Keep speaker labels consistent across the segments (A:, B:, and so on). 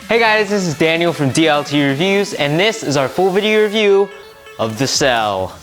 A: Hey guys, this is Daniel from dltReviews, and this is our full video review of the cell.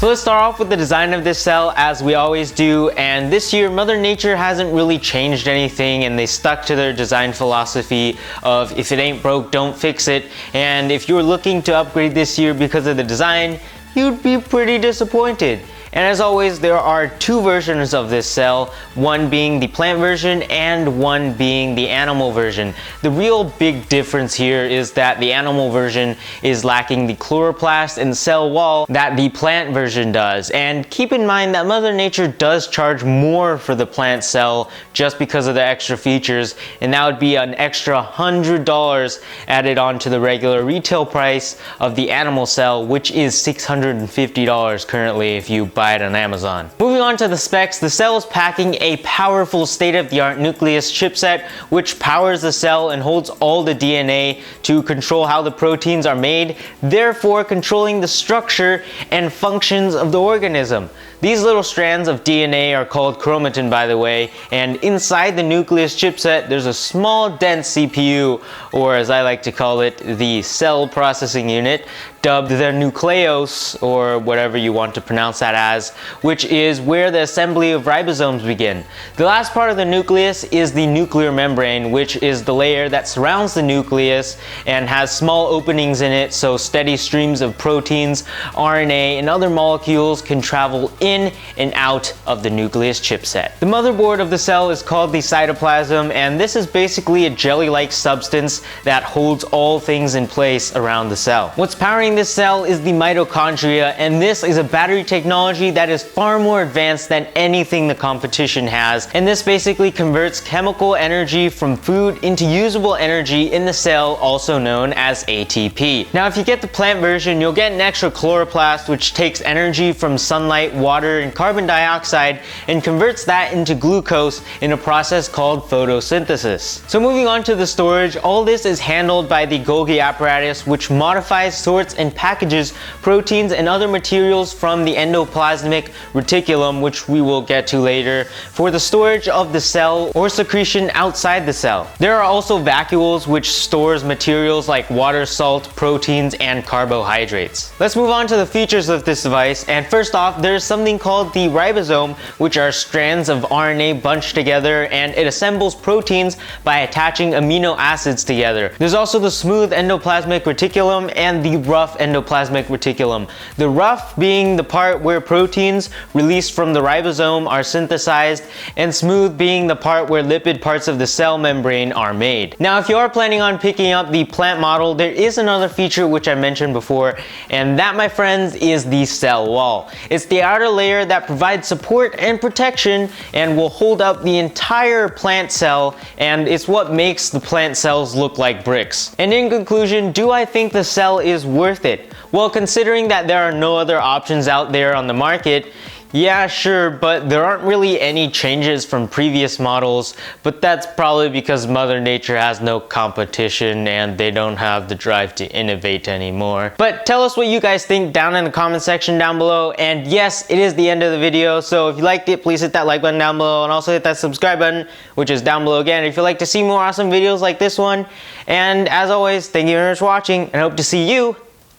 A: So let's start off with the design of this cell, as we always do, and this year Mother Nature hasn't really changed anything, and they stuck to their design philosophy of if it ain't broke, don't fix it. And if you're looking to upgrade this year because of the design, you'd be pretty disappointed. And as always, there are two versions of this cell, one being the plant version and one being the animal version. The real big difference here is that the animal version is lacking the chloroplast and cell wall that the plant version does. And keep in mind that Mother Nature does charge more for the plant cell just because of the extra features, and that would be an extra $100 added on to the regular retail price of the animal cell, which is $650 currently if you buy it on Amazon. Moving on to the specs, the cell is packing a powerful state-of-the-art nucleus chipset which powers the cell and holds all the DNA to control how the proteins are made, therefore controlling the structure and functions of the organism. These little strands of DNA are called chromatin, by the way, and inside the nucleus chipset there's a small dense CPU, or as I like to call it, the cell processing unit, dubbed the nucleus, or whatever you want to pronounce that as, which is where the assembly of ribosomes begin. The last part of the nucleus is the nuclear membrane, which is the layer that surrounds the nucleus and has small openings in it so steady streams of proteins, RNA, and other molecules can travel in and out of the nucleus chipset. The motherboard of the cell is called the cytoplasm, and this is basically a jelly-like substance that holds all things in place around the cell. What's powering this cell is the mitochondria, and this is a battery technology that is far more advanced than anything the competition has, and this basically converts chemical energy from food into usable energy in the cell, also known as ATP. Now if you get the plant version, you'll get an extra chloroplast which takes energy from sunlight, water, and carbon dioxide and converts that into glucose in a process called photosynthesis. So moving on to the storage, all this is handled by the Golgi apparatus, which modifies, sorts, and packages proteins and other materials from the endoplasmic reticulum, which we will get to later, for the storage of the cell or secretion outside the cell. There are also vacuoles which stores materials like water, salt, proteins, and carbohydrates. Let's move on to the features of this device, and first off, there's something called the ribosome, which are strands of RNA bunched together, and it assembles proteins by attaching amino acids together. There's also the smooth endoplasmic reticulum and the rough endoplasmic reticulum. The rough being the part where proteins released from the ribosome are synthesized, and smooth being the part where lipid parts of the cell membrane are made. Now if you are planning on picking up the plant model, there is another feature which I mentioned before, and that, my friends, is the cell wall. It's the outer layer that provides support and protection and will hold up the entire plant cell, and it's what makes the plant cells look like bricks. And in conclusion, do I think the cell is worth it? Well, considering that there are no other options out there on the market, yeah, sure, but there aren't really any changes from previous models, but that's probably because Mother Nature has no competition and they don't have the drive to innovate anymore. But tell us what you guys think down in the comment section down below, and yes, it is the end of the video, so if you liked it, please hit that like button down below, and also hit that subscribe button, which is down below again, if you'd like to see more awesome videos like this one. And as always, thank you very much for watching, and I hope to see you,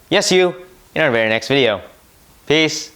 A: yes you, in our very next video. Peace.